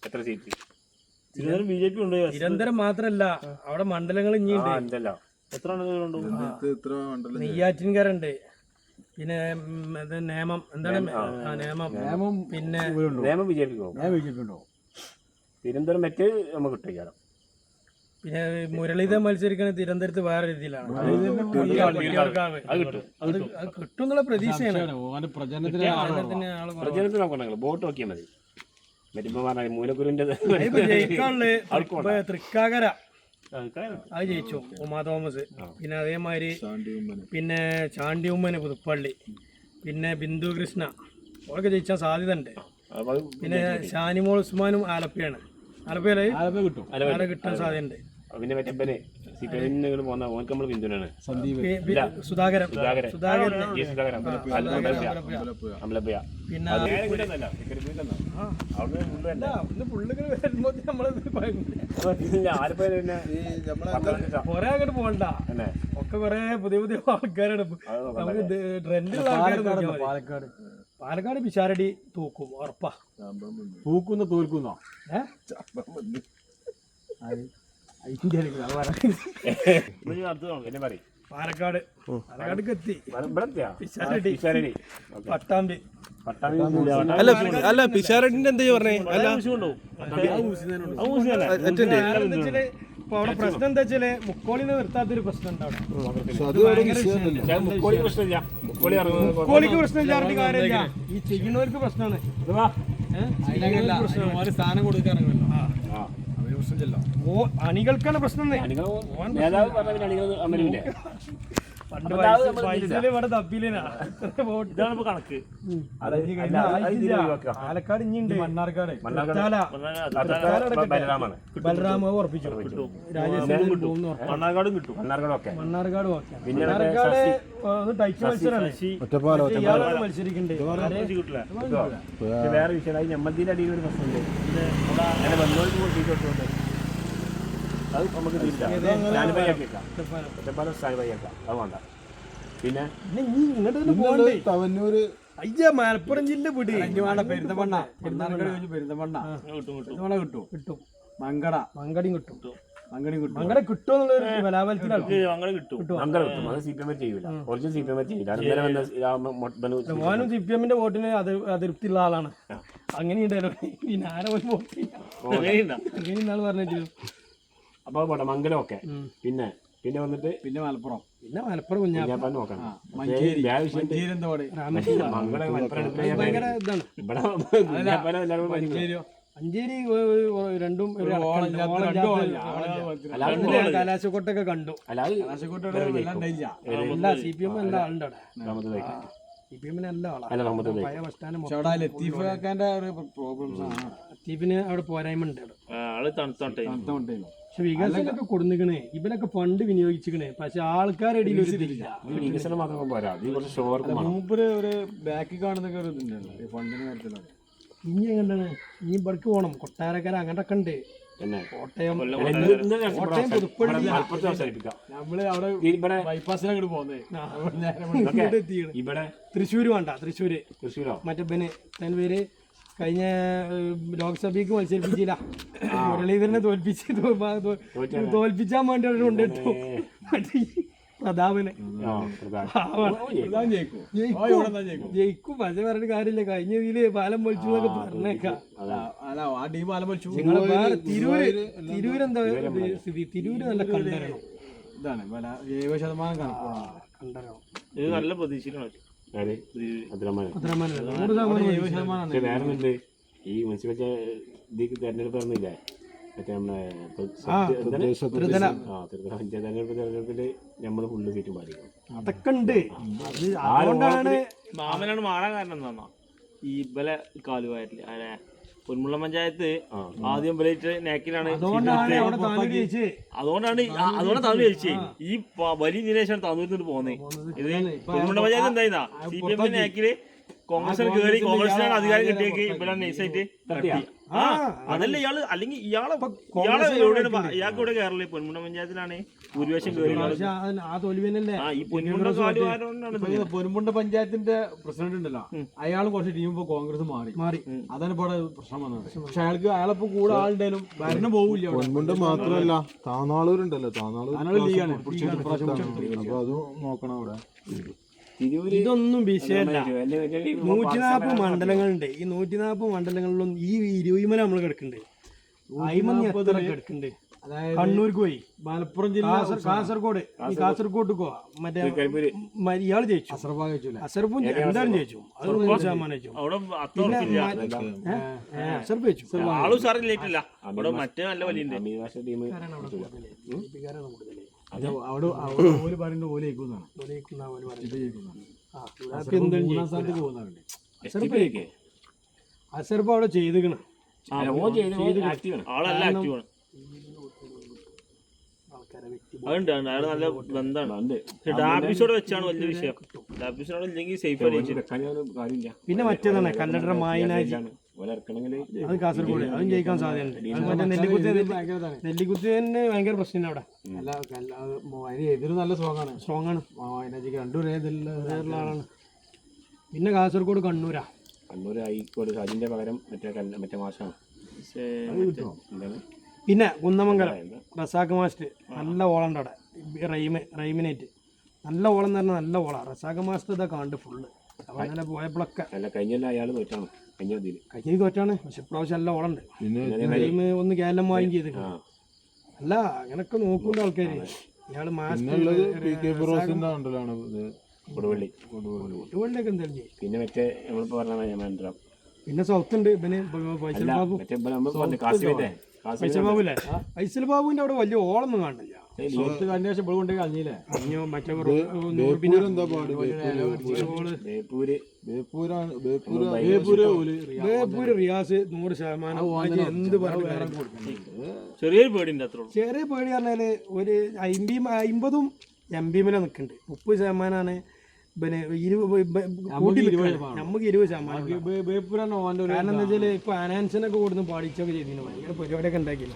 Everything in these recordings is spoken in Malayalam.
എത്ര സീറ്റ് നിരന്തരം മാത്രല്ല അവിടെ മണ്ഡലങ്ങൾ ഇനിയുണ്ട്. എത്ര നെയ്യാറ്റിൻകരുണ്ട്, പിന്നെ നേമം എന്താണ് നേമം പിന്നെ നേമം ബിജെപിക്ക് തിരുവനന്തപുരം മറ്റേ നമുക്ക് കിട്ടും. പിന്നെ മുരളീധരൻ മത്സരിക്കണ തിരുവനന്തപുരത്ത് വേറെ രീതിയിലാണ്. കിട്ടും എന്നുള്ള പ്രതീക്ഷയാണ്. പ്രചരണത്തിന് വോട്ട് നോക്കിയാൽ മതി. മൂലക്കുരുവിന്റെ തൃക്കാക്കര അത് ജയിച്ചു ഉമാ തോമസ്. പിന്നെ അതേമാതിരി പിന്നെ ചാണ്ടി ഉമ്മന് പുതുപ്പള്ളി, പിന്നെ ബിന്ദു കൃഷ്ണ ഒക്കെ ജയിച്ചാൽ സാധ്യത ഉണ്ട്. പിന്നെ ഷാനിമോൾ ഉസ്മാനും ആലപ്പയാണ്. ആലപ്പയില് കിട്ടാൻ സാധ്യതയുണ്ട്. പിന്നെ മറ്റേ സുധാകരൻ കൊറേ അങ്ങോട്ട് പോകണ്ട, ഒക്കെ കൊറേ പുതിയ പുതിയ ആൾക്കാരാണ്. നമുക്ക് ട്രെൻഡുള്ള ആൾക്കാർ. പാലക്കാട് പിഷാരടി തൂക്കും, ഉറപ്പാ. തോൽക്കുന്നോ? പാലക്കാട് എത്തി പട്ടാമ്പി. അല്ല പിഷാരടിന്റെ എന്താ പറഞ്ഞേ? ഇപ്പൊ അവിടെ പ്രശ്നം എന്താ വെച്ചാല് മുക്കോളിന്ന് നിർത്താത്തൊരു പ്രശ്നം ഉണ്ടാവും. മുക്കോളിക്ക് പ്രശ്നമില്ലാത്ത കാര്യമില്ല, ഈ ചെയ്യുന്നവർക്ക് പ്രശ്നമാണ്. സ്ഥാനം കൊടുക്കാറുണ്ടല്ലോ, അണികൾക്കാണ് പ്രശ്നം. പണ്ട് ഇവിടെ തപ്പിയില്ലാണ് കണക്ക്. പാലക്കാട് ഇനിയുണ്ട്, മണ്ണാർക്കാട് ബലറാം ഉറപ്പിച്ചു. മണ്ണാർക്കാടും കിട്ടും. മണ്ണാർക്കാട് ടൈറ്റ് മത്സരമാണ്. മത്സരിക്കുന്നുണ്ട്. വേറെ വിഷയം ഞമ്മത്തിന്റെ അടിയിൽ ഒരു പ്രശ്നമുണ്ട്. അത് നമുക്ക് അതുകൊണ്ട. പിന്നെ മലപ്പുറം ജില്ല വിട് പെരുന്തമണ്ണ കിട്ടും. മങ്കടയും കിട്ടും. മങ്കട കിട്ടുമെന്നുള്ളൊരു ബലാബലത്തിലാണ്. മോനും സി പി എമ്മിന്റെ വോട്ടിന് അതിർത്തിയുള്ള ആളാണ്. അങ്ങനെയുണ്ടല്ലോ. പിന്നെ ആരെ വോട്ട് അങ്ങനെയാണ് പറഞ്ഞിട്ട്. അപ്പൊ പോട്ടെ മംഗലം ഒക്കെ. പിന്നെ വന്നിട്ട് പിന്നെ മലപ്പുറം കുഞ്ഞാപ്പാൻ നോക്കണം. മഞ്ചേരി രണ്ടും കലാശക്കൊട്ടൊക്കെ കണ്ടു. സി പി എം എല്ലാ ആളുണ്ട് അവിടെ. സി പി എമ്മിന് എല്ലാ ആളാണ്. ലത്തീഫിന് അവിടെ പോരായ്മ ഉണ്ട്. പക്ഷെ വികസനമൊക്കെ കൊടുക്കണേ, ഇവരൊക്കെ ഫണ്ട് വിനിയോഗിച്ചിക്കണേ. പക്ഷെ ആൾക്കാരുടെ ഇടയിൽ വികസനം മാത്രം പോരാ, ഒരു ബാക്കി കാണുന്നൊക്കെ ഒരു ഇതുണ്ടല്ലോ ഫണ്ടിന് കാര്യത്തിലാണ്. ഇനി എങ്ങനെയാണ് ഇനി ഇവിടേക്ക് പോകണം. കൊട്ടാരക്കര അങ്ങോട്ടൊക്കെ ഉണ്ട്. കോട്ടയം പുതുപ്പള്ളി നമ്മള് അവിടെ ബൈപ്പാസിനങ്ങോട്ട് പോകുന്നത്. തൃശ്ശൂര് വേണ്ട, തൃശ്ശൂരോ മറ്റേ പേര് കഴിഞ്ഞ ലോക്സഭയ്ക്ക് മത്സരിപ്പിച്ചില്ല. മുരളീധരനെ തോൽപ്പിച്ചാൻ വേണ്ടി അവിടെ കൊണ്ടിട്ടു പ്രതാപനെ. ജയിക്കും. പക്ഷെ പറഞ്ഞ കാര്യമില്ല. കഴിഞ്ഞ ഇതില് പാലം പൊളിച്ചു എന്നൊക്കെ പറഞ്ഞേക്കാം. തിരൂര് എന്താ സ്ഥിതി? തിരൂര് നല്ല കണ്ടരണം. ഇതാണ് 70% കണ്ടരണം. ഇത് നല്ല പ്രതീക്ഷയിലാണ്. ഈ മുനിസിപ്പാലിറ്റി ഇതിക്ക് തെരഞ്ഞെടുപ്പ് പറഞ്ഞില്ലേ, മറ്റേ നമ്മുടെ തെരഞ്ഞെടുപ്പില് നമ്മള് ഫുള്ള് സീറ്റും പാലിക്കണം. അതൊക്കെ ഉണ്ട്. അതുകൊണ്ടാണ് മാമനാണ് മാറാൻ കാരണം എന്താ, ഈ ബല കാലുവായിട്ടില്ല. പൊന്മുള്ള പഞ്ചായത്ത് ആദ്യം നേക്കിലാണ്. അതുകൊണ്ടാണ് തമിഴ് ജയിച്ചേ. ഈ വലിയ ദിനേശാണ് തമിഴ്ന്നിട്ട് പോകുന്നത്. ഇത് പൊന്മുള്ള പഞ്ചായത്ത് എന്താ CPM നേക്കില് കോൺഗ്രസിന് കയറി, കോൺഗ്രസിനാണ് അധികാരം കിട്ടിയേക്ക് ഇവിടെ നൈസായിട്ട് അതല്ല ഇയാള് അല്ലെങ്കിൽ ഇയാൾക്ക് ഇവിടെ കേരള പൊന്മുണ്ട പഞ്ചായത്തിലാണ് ഭൂരിപക്ഷം പൊന്മുണ്ട പഞ്ചായത്തിന്റെ പ്രസിഡന്റ് ഉണ്ടല്ലോ, അയാൾ കുറച്ച് ടീം ഇപ്പൊ കോൺഗ്രസ് മാറി അതാണ് ഇപ്പോൾ പ്രശ്നം വന്നത്. പക്ഷെ അയാളിപ്പോ കൂടെ ആളുണ്ടായാലും ഭരണം പോവില്ല. പൊന്മുണ്ട മാത്രമല്ല, താനാളൂരുണ്ടല്ലോ, താനാളൂർ ലീഗാണ്. അപ്പൊ അത് നോക്കണം അവിടെ. ഇതൊന്നും വിഷയമല്ല. 140 മണ്ഡലങ്ങളുണ്ട്. ഈ 140 മണ്ഡലങ്ങളിലൊന്നും ഈ 20 നമ്മൾ കിടക്കുന്നുണ്ട്. കിടക്കുന്നുണ്ട്. കണ്ണൂർക്ക് പോയി, മലപ്പുറം ജില്ല, കാസർഗോഡ്, ഈ കാസർഗോഡ് മറ്റേ ഇയാള് ജയിച്ചു, അസർബും എന്തായാലും ജയിച്ചു. അത് 100% ജയിച്ചു. അസർബ് ജയിച്ചു. അവിടെ ഓല് പറയുന്നത് ഓലേക്കുന്നാണ്. അസർബ് അവിടെ ചെയ്തിക്കണ്. അതുണ്ട്, അയാൾ നല്ല ബന്ധമാണ്. ഡാബിസോടെ വെച്ചാണ് വലിയ വിഷയം. ഡാബിസോടെ ഇല്ലെങ്കിൽ സേഫ് കാര്യമില്ല. പിന്നെ മറ്റേതാണ് കല്ലട മായിനാജി, അത് കാസർഗോഡ്, അതും ജയിക്കാൻ സാധ്യതയുണ്ട്. അത് മറ്റേ നെല്ലിക്കുത്ത് തന്നെ ഭയങ്കര പ്രശ്നം അവിടെ. എതിര് നല്ല സ്ട്രോങ് ആണ്. മായിനാജിക്ക് രണ്ടും ആളാണ്. പിന്നെ കാസർഗോഡ് കണ്ണൂരാ. അതിന്റെ പകരം മറ്റേ മാഷാണ്. പിന്നെ കുന്നമംഗലം റസാഖ് മാസ്റ്റർ നല്ല ഓളുണ്ട് അവിടെ. റൈമിനേറ്റ് നല്ല ഓളം എന്ന് പറഞ്ഞാൽ നല്ല ഓളാണ്. റസാഖ് മാസ്റ്റർ ഇതാ കണ്ട് ഫുള്ള്. അപ്പൊ അങ്ങനെ പോയപ്പോഴൊക്കെ കഴിഞ്ഞ തോറ്റാണ്. കഴിഞ്ഞ തോറ്റാണ്. പക്ഷെ ഇപ്രാവശ്യം നല്ല ഓളുണ്ട്. റൈം ഒന്ന് കേരളം വാങ്ങി ചെയ്ത് അല്ല അങ്ങനൊക്കെ നോക്കുന്ന ആൾക്കാര്. ഇയാള് മാസ്റ്റർ കൊടുവള്ളിയൊക്കെ എന്തായാലും ചെയ്യും. പിന്നെ മറ്റേ നമ്മളിപ്പോ പറഞ്ഞ പിന്നെ സൗത്ത് ഉണ്ട്. പിന്നെ ഫൈസൽ ബാബു, ഫൈസൽ ബാബുല്ലേ, ഫൈസൽ ബാബുവിന്റെ അവിടെ വലിയ ഓളൊന്നും കാണില്ല. അന്വേഷണം ഇപ്പോൾ കൊണ്ട് കളഞ്ഞില്ലേ. മറ്റേ ബേപ്പൂര് റിയാസ് 100%. എന്ത് പറഞ്ഞു ചെറിയൊരു പേടിയുണ്ട്. അത്ര ചെറിയ പേടി പറഞ്ഞാല് ഒരു 50 എംപിയിലെ നിൽക്കുന്നുണ്ട്. 30% പിന്നെ നമുക്ക് 20%. കാരണം എന്താ വെച്ചാല് ഇപ്പൊ അനാൻസിനൊക്കെ കൊടുത്ത് പാടിച്ചൊക്കെ ചെയ്തിരുന്നു. ഭയങ്കര പരിപാടിയൊക്കെ ഉണ്ടാക്കിയില്ല.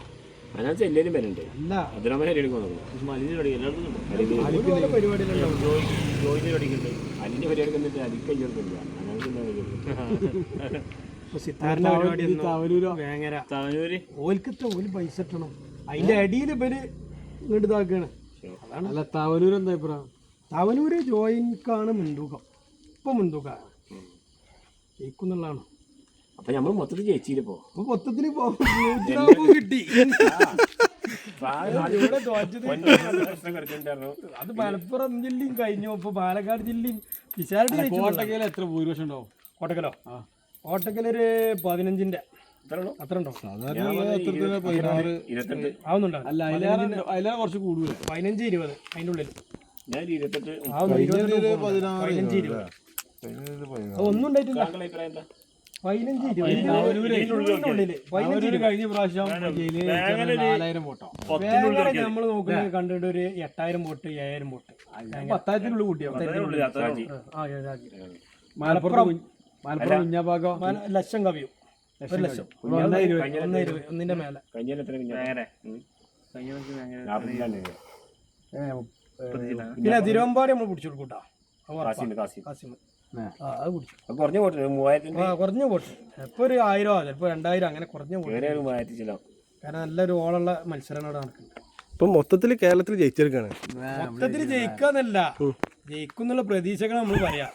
ഓല് പൈസ ഇട്ടണം. അതിന്റെ അടിയിൽ ഇവര് ഇങ്ങോട്ട് ഇതാക്കാണ്. അല്ല തവനൂര് എന്താ അഭിപ്രായം? തവനൂര് ജോയിൻക്കാണ് മുൻതൂക്കം. ഇപ്പൊ മുൻതൂക്കാണ് ജയിക്കുന്നുള്ളതാണ്. അപ്പൊ നമ്മൾ മൊത്തത്തിൽ ജയിച്ചില്ലപ്പോ. മൊത്തത്തിൽ കിട്ടി. അത് മലപ്പുറം ജില്ലയും കഴിഞ്ഞു. ഇപ്പൊ പാലക്കാട് ജില്ലയും കോട്ടക്കൽ എത്ര ഭൂരിപക്ഷം ഉണ്ടാവും? കോട്ടക്കലോ? കോട്ടക്കലൊരു 15ന്റെ അത്ര ഉണ്ടോ? ആവുന്നുണ്ടോ? അല്ല അതിലേറെ കുറച്ച് കൂടുതൽ. 15-20 അതിന്റെ ഉള്ളിൽ. 28 ഒന്നും ഉണ്ടായിട്ടില്ല. 15-20 കഴിഞ്ഞ പ്രാവശ്യം വോട്ടോ. നമ്മൾ നോക്കുന്നത് കണ്ടിട്ട് ഒരു 8000 വോട്ട് 7000 വോട്ട് 10,000 കൂട്ടിയോ. മലപ്പുറം കുഞ്ഞാഭാഗം ലക്ഷം കവിയും. 1,00,000 ഒന്നിന്റെ മേലെ. പിന്നെ തിരുവമ്പാടി നമ്മൾ പിടിച്ചു കൊടുക്കൂട്ടാ. കുറഞ്ഞ വോട്ട് 3000. കുറഞ്ഞ വോട്ട് ഇപ്പൊ ഒരു 1000 ചിലപ്പോ 2000 അങ്ങനെ കുറഞ്ഞ വോട്ട്. കാരണം നല്ലൊരു ഓളുള്ള മത്സരങ്ങളോട് നടക്കുന്നുണ്ട്. ഇപ്പൊ മൊത്തത്തിൽ കേരളത്തിൽ ജയിച്ചെടുക്കാണ്. മൊത്തത്തിൽ ജയിക്കാന്നല്ല, ജയിക്കുന്നുള്ള പ്രതീക്ഷകൾ നമ്മൾ പറയാം.